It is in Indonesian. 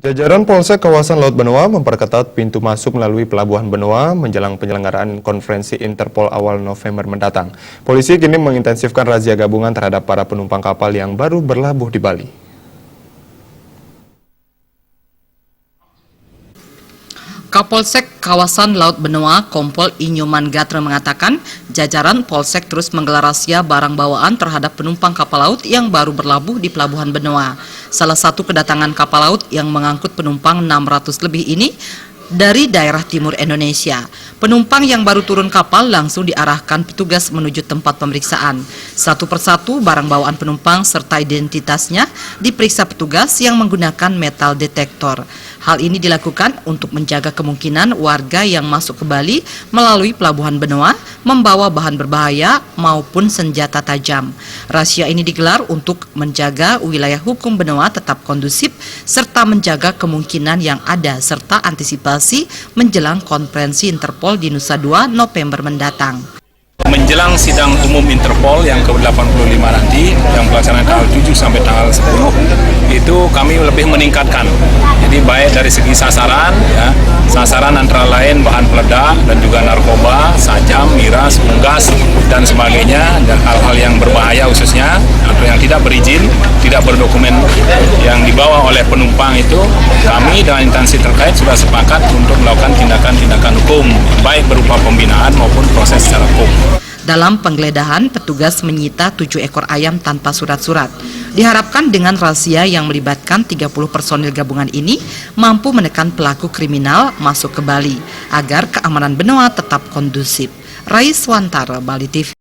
Jajaran Polsek kawasan Laut Benoa memperketat pintu masuk melalui Pelabuhan Benoa menjelang penyelenggaraan konferensi Interpol awal November mendatang. Polisi kini mengintensifkan razia gabungan terhadap para penumpang kapal yang baru berlabuh di Bali. Kapolsek kawasan Laut Benoa, Kompol Inyoman Gatra mengatakan, jajaran Polsek terus menggelar razia barang bawaan terhadap penumpang kapal laut yang baru berlabuh di Pelabuhan Benoa. Salah satu kedatangan kapal laut yang mengangkut penumpang 600 lebih ini dari daerah timur Indonesia. Penumpang yang baru turun kapal langsung diarahkan petugas menuju tempat pemeriksaan. Satu persatu barang bawaan penumpang serta identitasnya diperiksa petugas yang menggunakan metal detektor. Hal ini dilakukan untuk menjaga kemungkinan warga yang masuk ke Bali melalui Pelabuhan Benoa membawa bahan berbahaya maupun senjata tajam. Razia ini digelar untuk menjaga wilayah hukum Benoa tetap kondusif serta menjaga kemungkinan yang ada serta antisipasi menjelang konferensi Interpol di Nusa Dua November mendatang. Menjelang sidang umum Interpol yang ke-85 nanti, yang pelaksanaan tanggal 7 sampai tanggal 10, itu kami lebih meningkatkan. Jadi baik dari segi sasaran, ya, sasaran antara lain bahan peledak dan juga narkoba, sajam, miras, unggas, dan sebagainya, dan hal-hal yang berbahaya khususnya, atau yang tidak berizin, tidak berdokumen yang dibawa oleh penumpang itu, kami dengan instansi terkait sudah sepakat untuk melakukan tindakan-tindakan hukum, baik berupa pembinaan maupun proses secara hukum. Dalam penggeledahan, petugas menyita 7 ekor ayam tanpa surat-surat. Diharapkan dengan razia yang melibatkan 30 personil gabungan ini mampu menekan pelaku kriminal masuk ke Bali agar keamanan Benoa tetap kondusif. Rais Wantara, Bali TV.